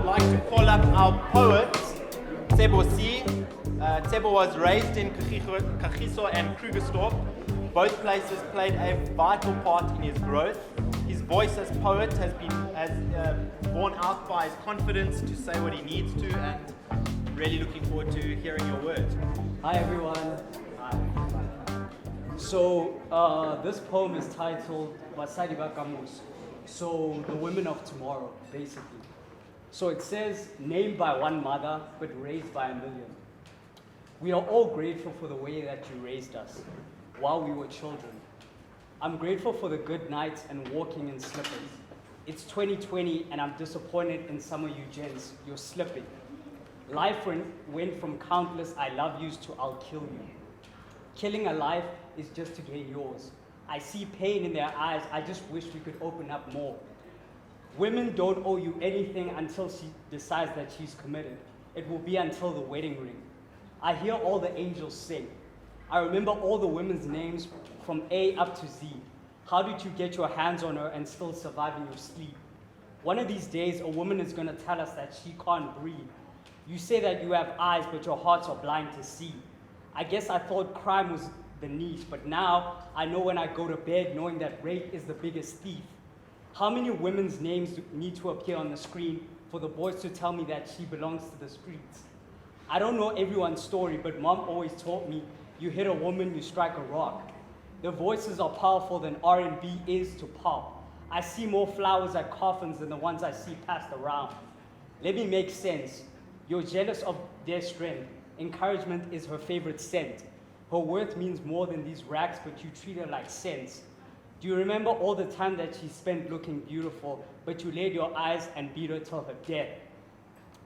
I'd like to call up our poet, Tsebo C. Tsebo was raised in Kagiso and Krugersdorp. Both places played a vital part in his growth. His voice as poet has been borne out by his confidence to say what he needs to, and really looking forward to hearing your words. Hi everyone. Hi. So this poem is titled Basadi ba Kamoso. So the women of tomorrow, basically. So it says, named by one mother, but raised by a million. We are all grateful for the way that you raised us while we were children. I'm grateful for the good nights and walking in slippers. It's 2020 and I'm disappointed in some of you gents. You're slipping. Life went from countless I love yous to I'll kill you. Killing a life is just to gain yours. I see pain in their eyes. I just wish we could open up more. Women don't owe you anything until she decides that she's committed. It will be until the wedding ring. I hear all the angels sing. I remember all the women's names from A up to Z. How did you get your hands on her and still survive in your sleep? One of these days, a woman is gonna tell us that she can't breathe. You say that you have eyes, but your hearts are blind to see. I guess I thought crime was the niche, but now I know when I go to bed knowing that rape is the biggest thief. How many women's names need to appear on the screen for the boys to tell me that she belongs to the streets? I don't know everyone's story, but mom always taught me, you hit a woman, you strike a rock. Their voices are powerful than R&B is to pop. I see more flowers at coffins than the ones I see passed around. Let me make sense. You're jealous of their strength. Encouragement is her favorite scent. Her worth means more than these rags, but you treat her like sense. Do you remember all the time that she spent looking beautiful, but you laid your eyes and beat her till her death?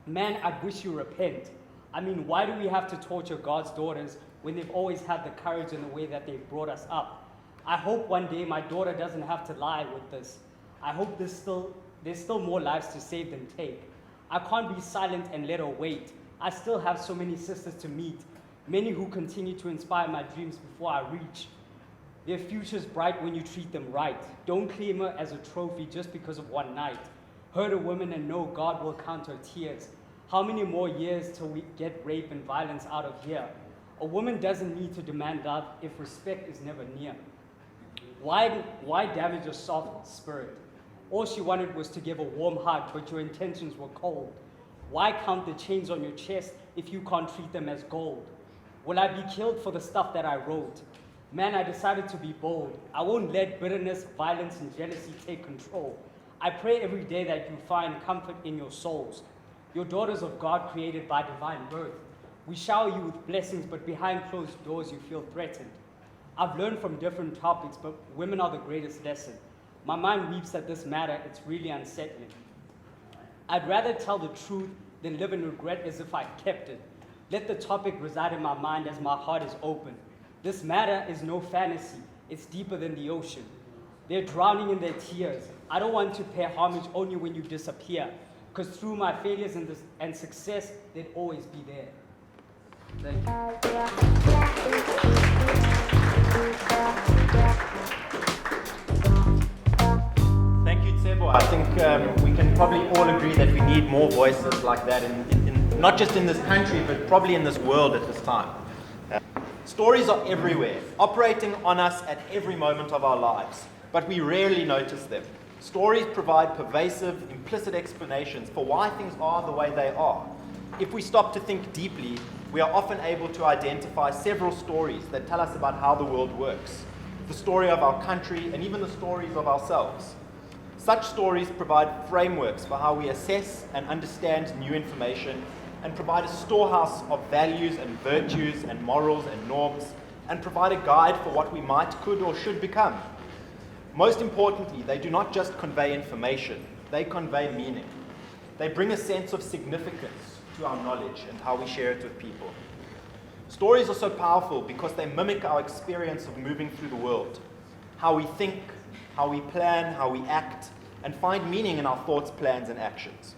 Man, I wish you repent. I mean, why do we have to torture God's daughters when they've always had the courage in the way that they've brought us up? I hope one day my daughter doesn't have to lie with this. I hope there's still more lives to save than take. I can't be silent and let her wait. I still have so many sisters to meet, many who continue to inspire my dreams before I reach. Their future's bright when you treat them right. Don't claim her as a trophy just because of one night. Hurt a woman and know God will count her tears. How many more years till we get rape and violence out of here? A woman doesn't need to demand love if respect is never near. Why damage a soft spirit? All she wanted was to give a warm hug, but your intentions were cold. Why count the chains on your chest if you can't treat them as gold? Will I be killed for the stuff that I wrote? Man, I decided to be bold. I won't let bitterness, violence, and jealousy take control. I pray every day that you find comfort in your souls. Your daughters of God created by divine birth. We shower you with blessings, but behind closed doors you feel threatened. I've learned from different topics, but women are the greatest lesson. My mind weeps at this matter. It's really unsettling. I'd rather tell the truth than live in regret as if I kept it. Let the topic reside in my mind as my heart is open. This matter is no fantasy. It's deeper than the ocean. They're drowning in their tears. I don't want to pay homage only when you disappear, because through my failures and success, they'd always be there. Thank you. Thank you, Tsebo. I think we can probably all agree that we need more voices like that, not just in this country, but probably in this world at this time. Stories are everywhere, operating on us at every moment of our lives, but we rarely notice them. Stories provide pervasive, implicit explanations for why things are the way they are. If we stop to think deeply, we are often able to identify several stories that tell us about how the world works, the story of our country, and even the stories of ourselves. Such stories provide frameworks for how we assess and understand new information, and provide a storehouse of values and virtues and morals and norms, and provide a guide for what we might, could, or should become. Most importantly, they do not just convey information, they convey meaning. They bring a sense of significance to our knowledge and how we share it with people. Stories are so powerful because they mimic our experience of moving through the world, how we think, how we plan, how we act, and find meaning in our thoughts, plans, and actions.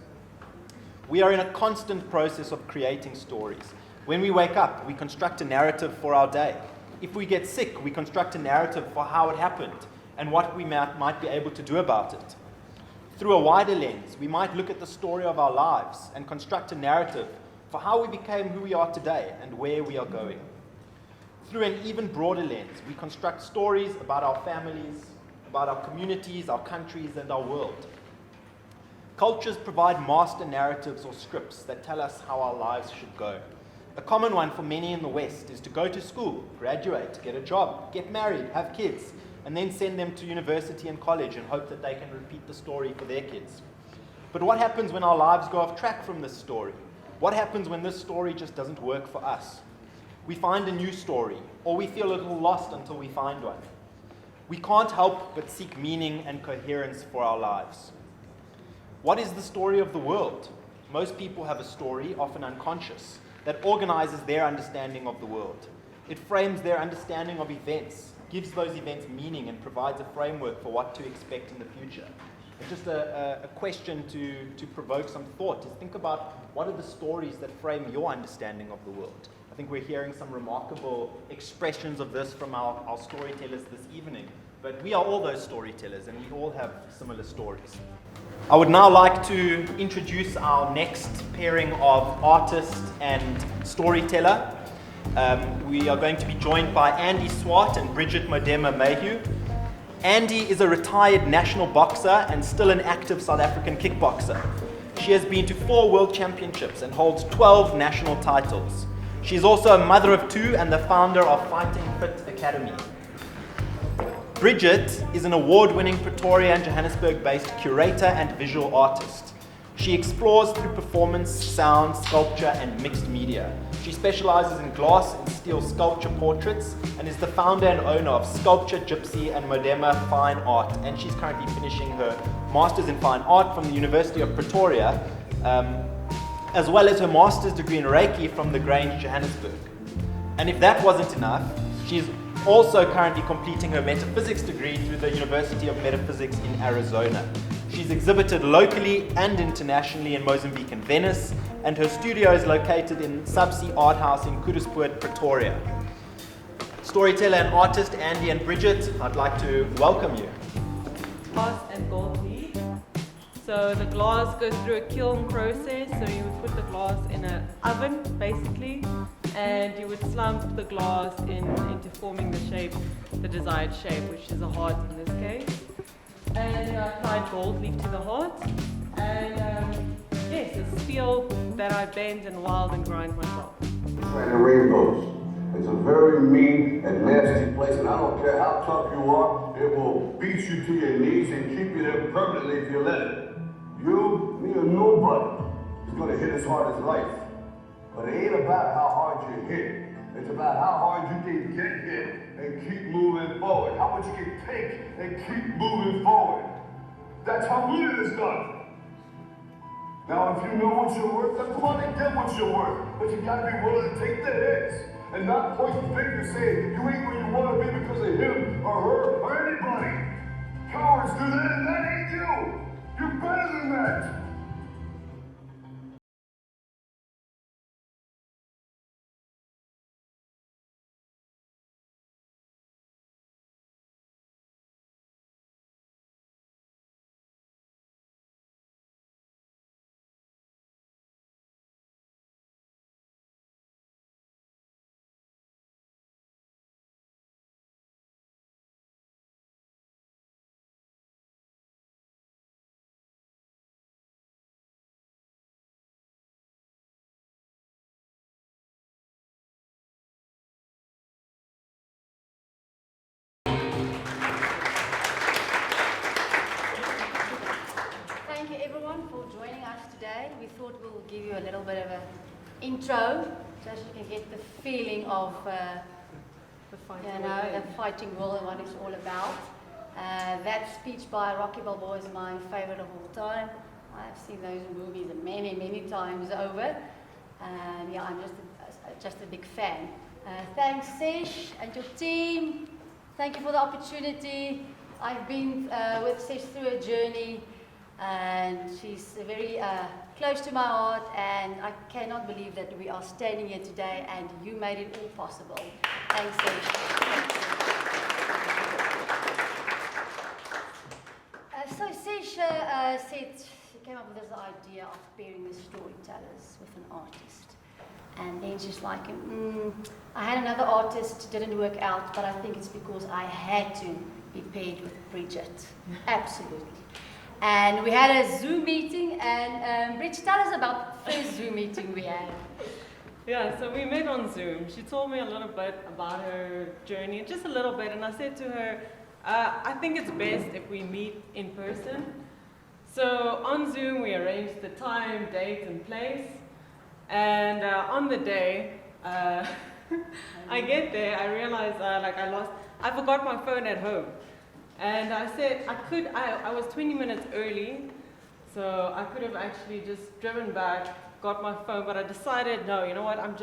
We are in a constant process of creating stories. When we wake up, we construct a narrative for our day. If we get sick, we construct a narrative for how it happened and what we might be able to do about it. Through a wider lens, we might look at the story of our lives and construct a narrative for how we became who we are today and where we are going. Through an even broader lens, we construct stories about our families, about our communities, our countries, and our world. Cultures provide master narratives or scripts that tell us how our lives should go. A common one for many in the West is to go to school, graduate, get a job, get married, have kids, and then send them to university and college and hope that they can repeat the story for their kids. But what happens when our lives go off track from this story? What happens when this story just doesn't work for us? We find a new story, or we feel a little lost until we find one. We can't help but seek meaning and coherence for our lives. What is the story of the world? Most people have a story, often unconscious, that organizes their understanding of the world. It frames their understanding of events, gives those events meaning, and provides a framework for what to expect in the future. It's just a question to provoke some thought, is think about what are the stories that frame your understanding of the world. I think we're hearing some remarkable expressions of this from our storytellers this evening. But we are all those storytellers, and we all have similar stories. I would now like to introduce our next pairing of artist and storyteller. We are going to be joined by Andy Swart and Bridget Modema Mayhew. Andy is a retired national boxer and still an active South African kickboxer. She has been to 4 world championships and holds 12 national titles. She is also a mother of 2 and the founder of Fighting Fit Academy. Bridget is an award-winning Pretoria and Johannesburg-based curator and visual artist. She explores through performance, sound, sculpture, and mixed media. She specializes in glass and steel sculpture portraits and is the founder and owner of Sculpture, Gypsy, and Modema Fine Art. And she's currently finishing her Master's in Fine Art from the University of Pretoria, as well as her Master's degree in Reiki from the Grange, Johannesburg. And if that wasn't enough, she's also currently completing her metaphysics degree through the University of Metaphysics in Arizona. She's exhibited locally and internationally in Mozambique and Venice, and her studio is located in Subsea Art House in Kuduspoort, Pretoria. Storyteller and artist Andy and Bridget, I'd like to welcome you. Glass and gold leaf. So the glass goes through a kiln process, so you would put the glass in an oven basically, and you would slump the glass into forming the shape, the desired shape, which is a heart in this case. And I applied gold leaf to the heart, and yes, it's steel that I bend and weld and grind myself. And rainbows. It's a very mean and nasty place, and I don't care how tough you are, it will beat you to your knees and keep you there permanently if you let it. You, me, or nobody is going to hit as hard as life. But it ain't about how hard you hit. It's about how hard you can get hit and keep moving forward. How much you can take and keep moving forward. That's how winning is done. Now, if you know what you're worth, then come on and get what you're worth. But you gotta be willing to take the hits and not point the finger saying you ain't where you want to be because of him or her or anybody. Cowards do that, and that ain't you. You're better than that. Thank you everyone for joining us today. We thought we'll give you a little bit of an intro so that you can get the feeling of the fighting world and what it's all about. That speech by Rocky Balboa is my favorite of all time. I've seen those movies many, many times over. And yeah, I'm just a big fan. Thanks Sesh and your team. Thank you for the opportunity. I've been with Sesh through a journey, and she's very close to my heart, and I cannot believe that we are standing here today and you made it all possible. Thanks, Sesh. So Sesh, teacher said, she came up with this idea of pairing the storytellers with an artist. And then she's like, I had another artist, didn't work out, but I think it's because I had to be paired with Bridget. Absolutely. And we had a Zoom meeting, and Bridget, tell us about the first Zoom meeting we had. Yeah, so we met on Zoom. She told me a little bit about her journey, just a little bit, and I said to her, I think it's best if we meet in person. So on Zoom, we arranged the time, date, and place. And on the day, I get there, I realize I forgot my phone at home. And I said I was 20 minutes early, so I could have actually just driven back, got my phone, but I decided, no, you know what, I'm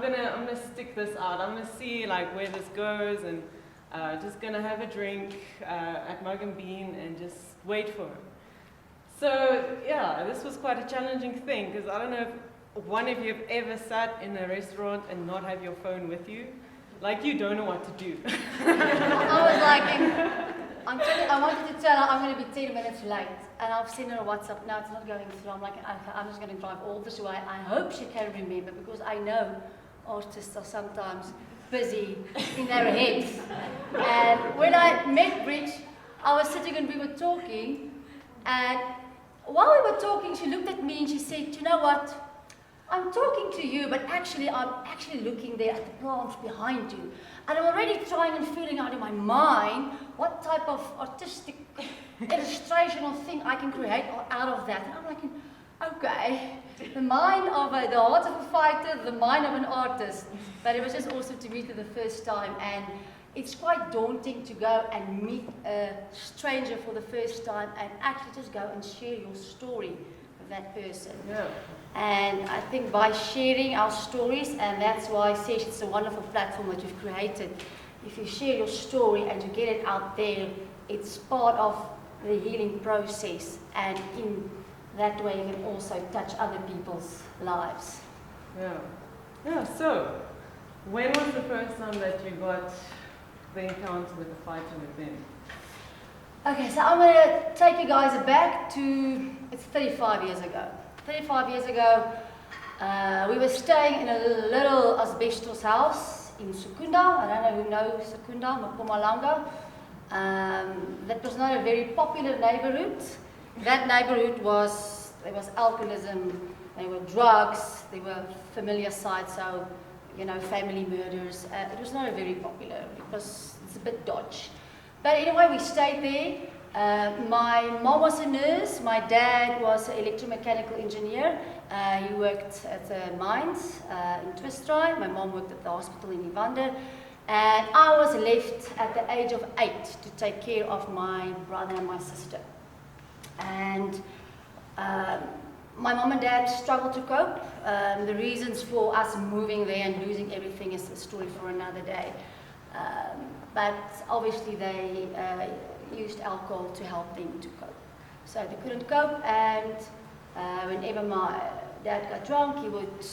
gonna stick this out. I'm gonna see like where this goes, and just gonna have a drink at Mug and Bean and just wait for him. So yeah, this was quite a challenging thing, because I don't know if one of you have ever sat in a restaurant and not have your phone with you. Like, you don't know what to do. I was like, I wanted to tell her I'm going to be 10 minutes late. And I've seen her on WhatsApp, no, it's not going through. I'm like, I'm just going to drive all this way. I hope she can remember, because I know artists are sometimes busy in their heads. And when I met Bridge, I was sitting and we were talking. And while we were talking, she looked at me and she said, you know what? I'm talking to you, but actually I'm looking there at the plants behind you. And I'm already trying and feeling out in my mind what type of artistic illustration or thing I can create out of that. And I'm like, okay, the mind of the heart of a fighter, the mind of an artist. But it was just awesome to meet her the first time. And it's quite daunting to go and meet a stranger for the first time and actually just go and share your story with that person. Yeah. And I think by sharing our stories, and that's why Sesh, it's a wonderful platform that you've created. If you share your story and you get it out there, it's part of the healing process. And in that way, you can also touch other people's lives. Yeah. Yeah, so, when was the first time that you got the encounter with the fighter within? Okay, so I'm going to take you guys back to, it's 35 years ago. 35 years ago, we were staying in a little asbestos house in Secunda. I don't know who knows Secunda, Mpumalanga. That was not a very popular neighborhood. That neighborhood there was alcoholism, there were drugs, there were familiar sites, so, you know, family murders. It was not a very popular, because it's a bit dodgy. But anyway, we stayed there. My mom was a nurse, my dad was an electromechanical engineer. He worked at the mines in Twistdraai. My mom worked at the hospital in Evander. And I was left at the age of 8 to take care of my brother and my sister. And my mom and dad struggled to cope. The reasons for us moving there and losing everything is a story for another day. But obviously they used alcohol to help them to cope. So they couldn't cope, and whenever my dad got drunk, he would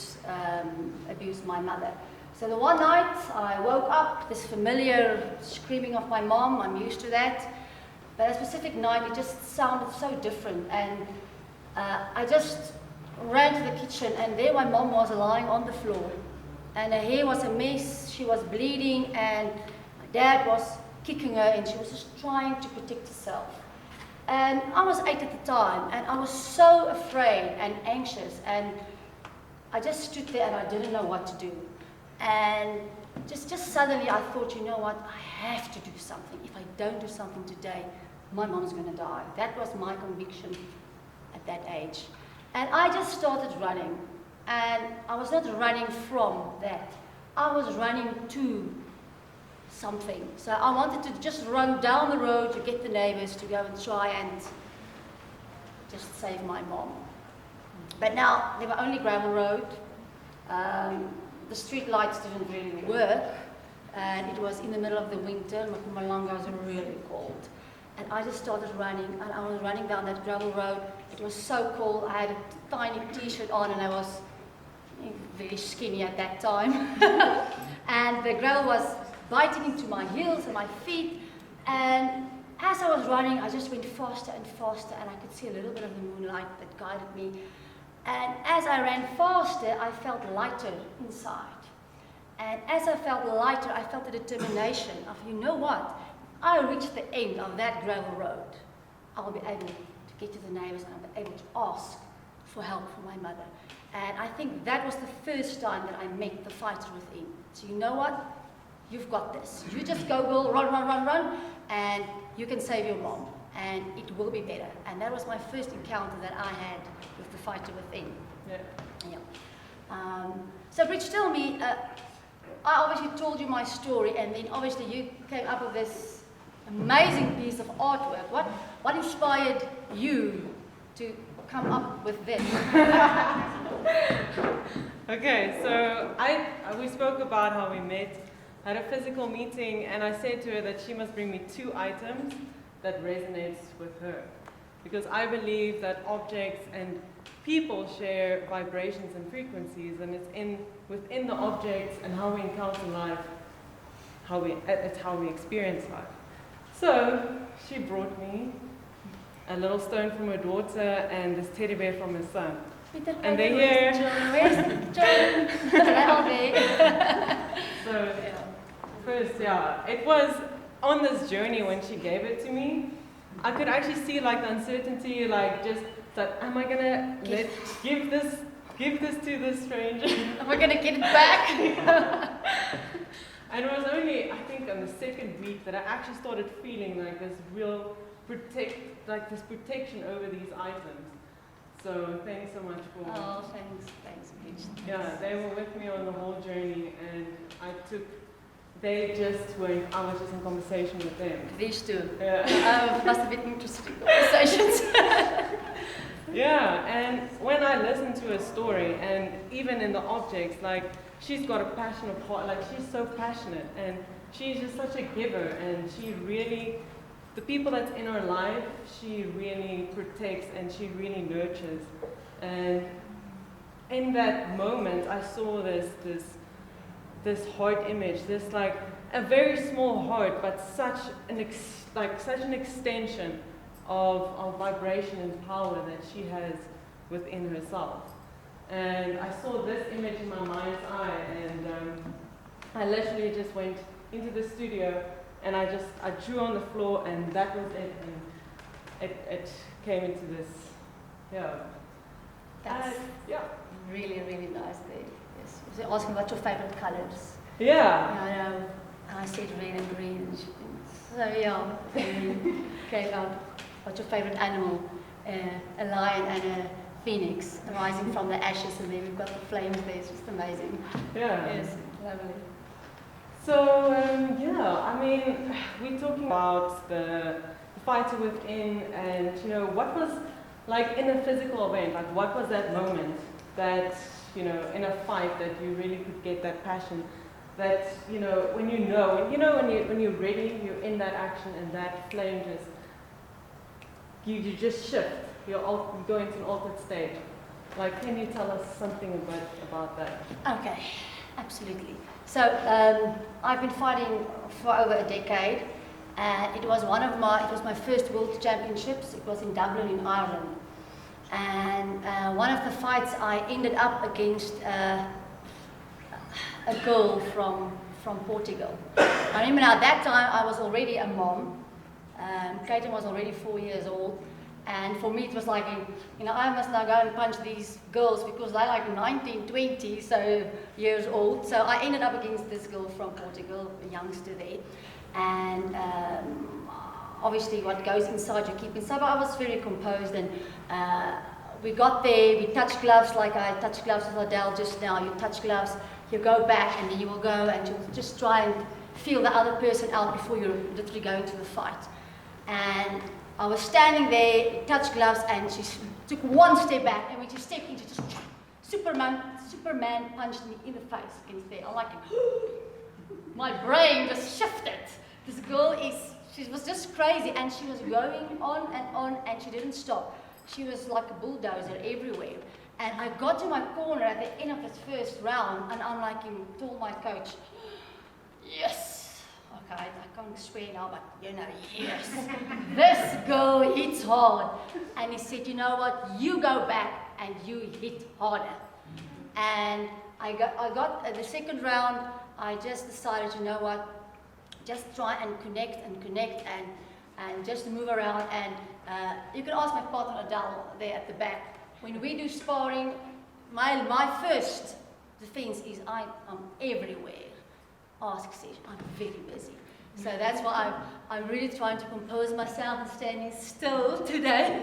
abuse my mother. So the one night I woke up, this familiar screaming of my mom, I'm used to that. But a specific night, it just sounded so different. And I just ran to the kitchen, and there my mom was lying on the floor. And her hair was a mess, she was bleeding, and my dad was kicking her, and she was just trying to protect herself. And I was 8 at the time, and I was so afraid and anxious, and I just stood there and I didn't know what to do. And just suddenly I thought, you know what, I have to do something. If I don't do something today, my mom's going to die. That was my conviction at that age. And I just started running. And I was not running from that. I was running to something. So I wanted to just run down the road to get the neighbors to go and try and just save my mom. But now, there were only gravel road. The street lights didn't really work. And it was in the middle of the winter. Mpumalanga was really cold. And I just started running, and I was running down that gravel road. It was so cold. I had a tiny t-shirt on, and I was very skinny at that time. And the gravel was biting into my heels and my feet. And as I was running, I just went faster and faster, and I could see a little bit of the moonlight that guided me. And as I ran faster, I felt lighter inside. And as I felt lighter, I felt the determination of, you know what? I reached the end of that gravel road. I'll be able to get to the neighbors, and I'll be able to ask for help from my mother. And I think that was the first time that I met the fighter within. So you know what? You've got this. You just go, girl, run, run, run, run, and you can save your mom, and it will be better. And that was my first encounter that I had with the fighter within. Yeah. So Bridge, tell me, I obviously told you my story, and then obviously you came up with this amazing piece of artwork. What inspired you to come up with this? Okay, so we spoke about how we met, had a physical meeting, and I said to her that she must bring me 2 items that resonates with her. Because I believe that objects and people share vibrations and frequencies, and it's within the objects and how we encounter life, it's how we experience life. So she brought me a little stone from her daughter and this teddy bear from her son. And they're here. Where's the children? They're all there. So first, it was on this journey when she gave it to me. I could actually see like the uncertainty, like just that, am I gonna give this to this stranger? Am I gonna get it back? And it was only, I think, on the 2nd week that I actually started feeling like this real protection over these items. So thanks so much for. Oh, thanks, Bridge. Yeah, they were with me on the whole journey, and I was just in conversation with them. These 2. Yeah. Must have been interesting conversations. Yeah, and when I listen to her story, and even in the objects, like, she's got a passion of heart, like, she's so passionate, and she's just such a giver, and she really, the people that's in her life, she really protects and she really nurtures. And in that moment, I saw this heart image, this like a very small heart, but such an extension of vibration and power that she has within herself. And I saw this image in my mind's eye, and I literally just went into the studio, and I drew on the floor, and that was it, and it came into this, That's really, really nice there. Yes. She asked me what your favorite colors. Yeah. I know. And I said red and green, and came out. What's your favorite animal? A lion and a phoenix rising from the ashes, and then we've got the flames there. It's just amazing. Yeah. Yes, lovely. So, I mean, we're talking about the fighter within, and, what was, like, in a physical event, like, what was that moment that, in a fight that you really could get that passion, that, when you're ready, you're in that action, and that flame just, you just shift, you go into an altered state. Like, can you tell us something about that? Okay, absolutely. So I've been fighting for over a decade, and it was my first World Championships. It was in Dublin in Ireland, and one of the fights I ended up against a girl from Portugal. I remember now at that time I was already a mom. Kaiten was already 4 years old. And for me it was like, I must now go and punch these girls because they're like 19, 20 years old. So I ended up against this girl from Portugal, a youngster there. And obviously what goes inside you keep inside. But I was very composed, and we got there, we touched gloves like I touched gloves with Adele just now. You touch gloves, you go back, and then you will go and you'll just try and feel the other person out before you literally go into the fight. And I was standing there, touched gloves, and she took one step back, and when she stepped in, she just Superman punched me in the face against there. I'm like, my brain just shifted. This girl she was just crazy, and she was going on, and she didn't stop. She was like a bulldozer everywhere. And I got to my corner at the end of this first round, and I'm like, told my coach, yes, okay, I can't swear now, but you know, yes, this girl hits hard. And he said, you know what, you go back and you hit harder. And I got the second round, I just decided, you know what, just try and connect and just move around. And you can ask my partner Adele there at the back. When we do sparring, my first defense is I'm everywhere. Ask Sesh, I'm very busy. So that's why I'm really trying to compose myself and standing still today.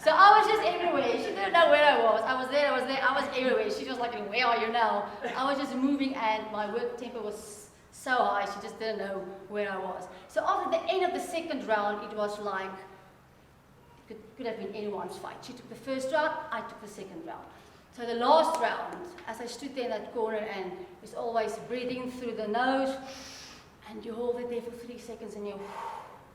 So I was just everywhere. She didn't know where I was. I was there, I was everywhere. She was like, where are you now? I was just moving and my work tempo was so high, she just didn't know where I was. So after the end of the second round, it was like, it could have been anyone's fight. She took the first round, I took the second round. So the last round, as I stood there in that corner and was always breathing through the nose, and you hold it there for 3 seconds and you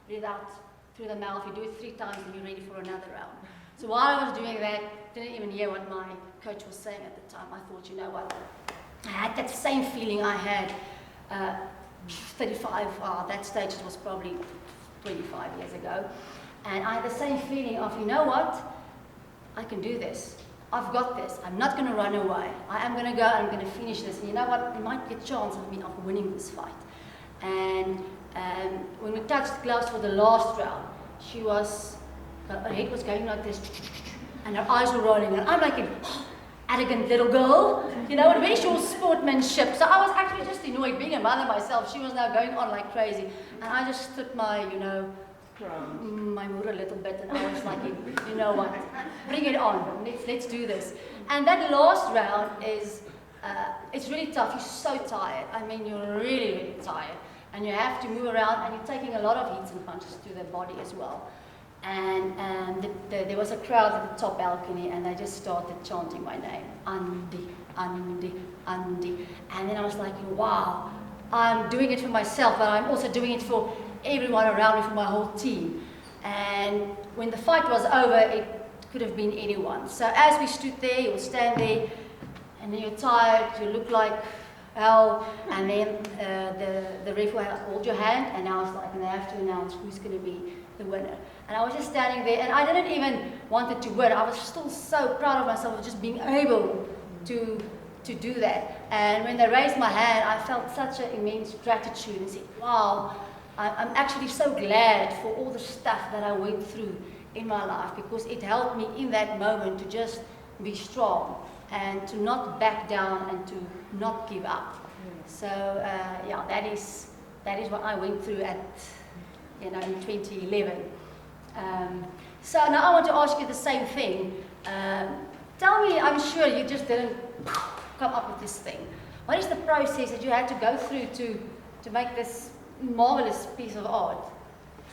breathe out through the mouth. You do it 3 times and you're ready for another round. So while I was doing that, didn't even hear what my coach was saying at the time. I thought, you know what, I had that same feeling I had 35, that stage it was probably 25 years ago. And I had the same feeling of, you know what, I can do this. I've got this. I'm not going to run away. I am going to go and I'm going to finish this. And you know what, there might be a chance of winning this fight. And when we touched gloves for the last round, she was, her head was going like this, and her eyes were rolling, and I'm like, arrogant little girl, you know, very short sportsmanship. So I was actually just annoyed, being a mother myself. She was now going on like crazy, and I just stood my, you know, my mood a little bit, and I was like, you know what, bring it on, let's do this. And that last round is, it's really tough. You're so tired. I mean, you're really, really tired. And you have to move around, and you're taking a lot of hits and punches to the body as well. And there was a crowd at the top balcony, and they just started chanting my name, Andi, Andi, Andi. And then I was like, wow, I'm doing it for myself, but I'm also doing it for everyone around me, for my whole team. And when the fight was over, it could have been anyone. So as we stood there, you would stand there, and then you're tired, you look like hell, and then the ref will hold your hand, and I was like, and they have to announce who's going to be the winner. And I was just standing there, and I didn't even want it to win. I was still so proud of myself of just being able to do that. And when they raised my hand, I felt such an immense gratitude and said, wow, I'm actually so glad for all the stuff that I went through in my life, because it helped me in that moment to just be strong and to not back down and to not give up. So yeah, that is what I went through at, you know, in 2011. So now I want to ask you the same thing. Tell me, I'm sure you just didn't come up with this thing. What is the process that you had to go through to make this marvelous piece of art?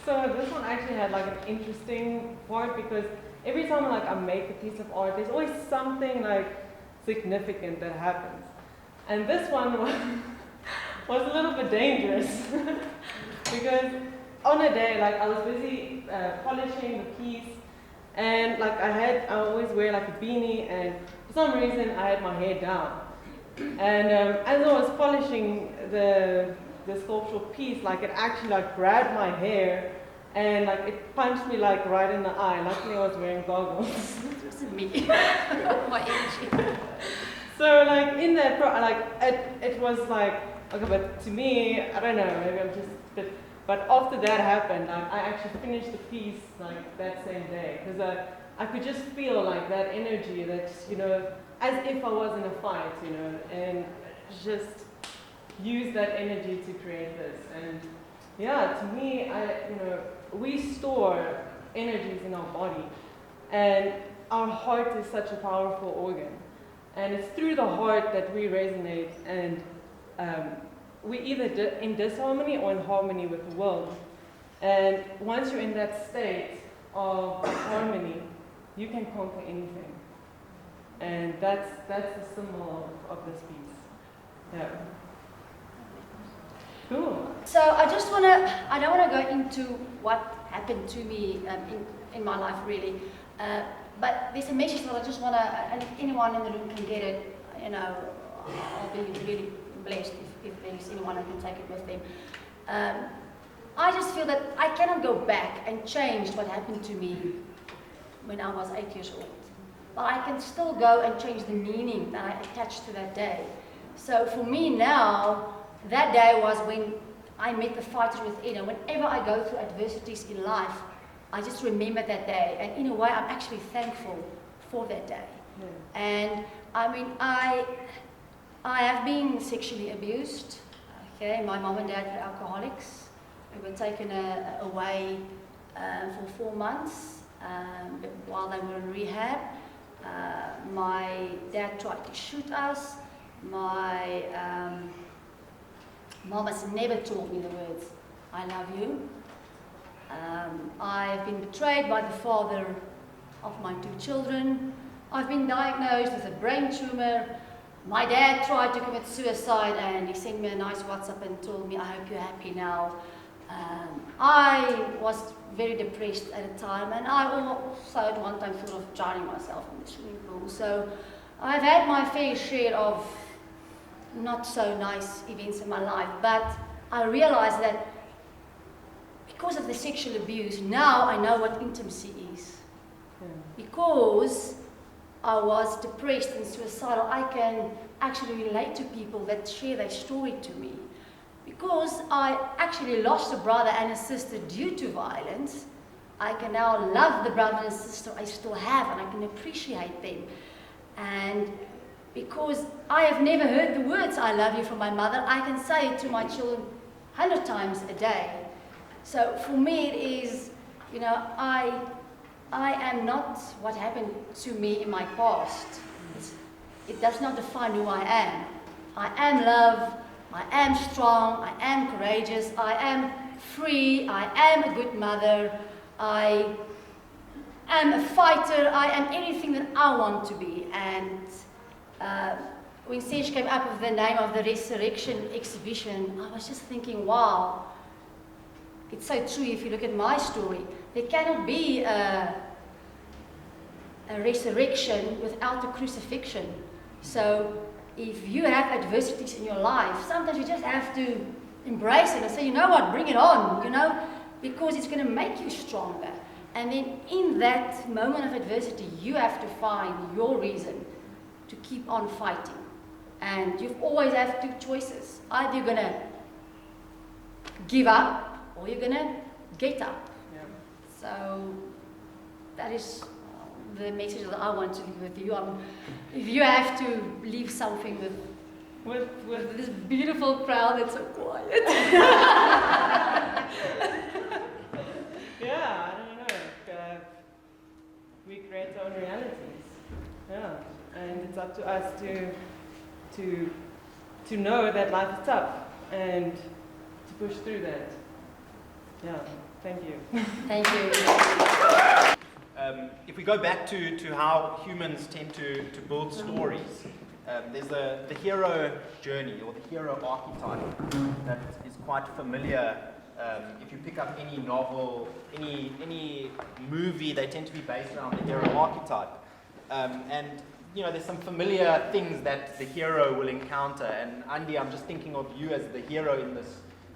So this one actually had like an interesting part, because every time like I make a piece of art, there's always something like significant that happens. And this one was a little bit dangerous because on a day, like I was busy polishing the piece, and like I always wear like a beanie, and for some reason I had my hair down. And as I was polishing the sculptural piece, like it actually like grabbed my hair and like it punched me like right in the eye. Luckily I was wearing goggles. It wasn't me. My energy. So like in that, it was like, okay, but to me, I don't know, maybe I'm just a bit, but after that happened, like I actually finished the piece like that same day, because I could just feel like that energy, that, you know, as if I was in a fight, you know, and just use that energy to create this. And yeah, to me, we store energies in our body, and our heart is such a powerful organ, and it's through the heart that we resonate, and we either in disharmony or in harmony with the world. And once you're in that state of harmony, you can conquer anything. And that's the symbol of this piece. Yeah. Cool. So I don't want to go into what happened to me in my life really, but there's a message that I just want to, and if anyone in the room can get it, you know, I'll be really blessed if there's anyone who can take it with them. I just feel that I cannot go back and change what happened to me when I was 8 years old. But I can still go and change the meaning that I attached to that day. So for me now, that day was when I met the fighters within. And whenever I go through adversities in life, I just remember that day. And in a way, I'm actually thankful for that day. Yeah. And I mean, I have been sexually abused. Okay, my mom and dad were alcoholics. We were taken away for 4 months while they were in rehab. My dad tried to shoot us. My mom has never told me the words, "I love you." I've been betrayed by the father of my 2 children. I've been diagnosed with a brain tumor. My dad tried to commit suicide and he sent me a nice WhatsApp and told me, "I hope you're happy now." I was very depressed at the time, and I also at one time thought of drowning myself in the swimming pool. So I've had my fair share of not so nice events in my life, but I realized that because of the sexual abuse, now I know what intimacy is. Because I was depressed and suicidal, I can actually relate to people that share their story to me. Because I actually lost a brother and a sister due to violence, I can now love the brother and sister I still have, and I can appreciate them. And because I have never heard the words "I love you" from my mother, I can say it to my children 100 times a day. So for me it is, you know, I am not what happened to me in my past. It does not define who I am. I am love. I am strong, I am courageous, I am free, I am a good mother, I am a fighter, I am anything that I want to be. And when Serge came up with the name of the Resurrection exhibition, I was just thinking, wow, it's so true if you look at my story. There cannot be a resurrection without a crucifixion. So if you have adversities in your life, sometimes you just have to embrace it and say, you know what, bring it on, you know, because it's going to make you stronger. And then in that moment of adversity, you have to find your reason to keep on fighting. And you always have 2 choices. Either you're going to give up or you're going to get up. Yeah. So that is the message that I want to leave with you. If you have to leave something with this beautiful crowd that's so quiet. Yeah, I don't know. We create our own realities. Yeah, and it's up to us to know that life is tough and to push through that. Yeah, thank you. Thank you. If we go back to how humans tend to build stories, there's the hero journey or the hero archetype that is quite familiar. If you pick up any novel, any movie, they tend to be based around the hero archetype. And you know, there's some familiar things that the hero will encounter. And Andy, I'm just thinking of you as the hero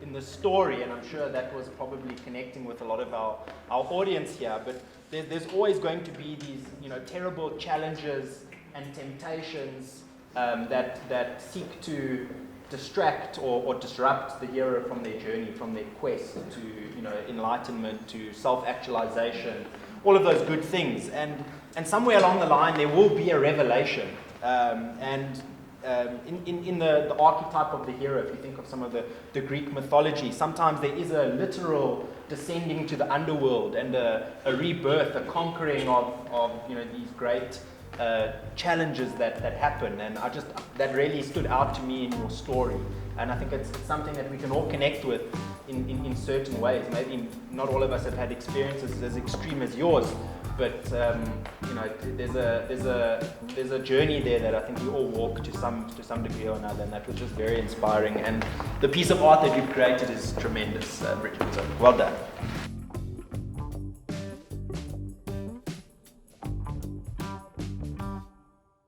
in this story, and I'm sure that was probably connecting with a lot of our audience here. But there's always going to be these, you know, terrible challenges and temptations that seek to distract or disrupt the hero from their journey, from their quest to, you know, enlightenment, to self-actualization, all of those good things. And somewhere along the line there will be a revelation. In the archetype of the hero, if you think of some of the Greek mythology, sometimes there is a literal descending to the underworld and a rebirth, a conquering of you know, these great challenges that happen. And that really stood out to me in your story. And I think it's something that we can all connect with in certain ways. Maybe not all of us have had experiences as extreme as yours, but you know, there's a journey there that I think we all walk to some degree or another, and that was just very inspiring. And the piece of art that you've created is tremendous, Bridget. So well done.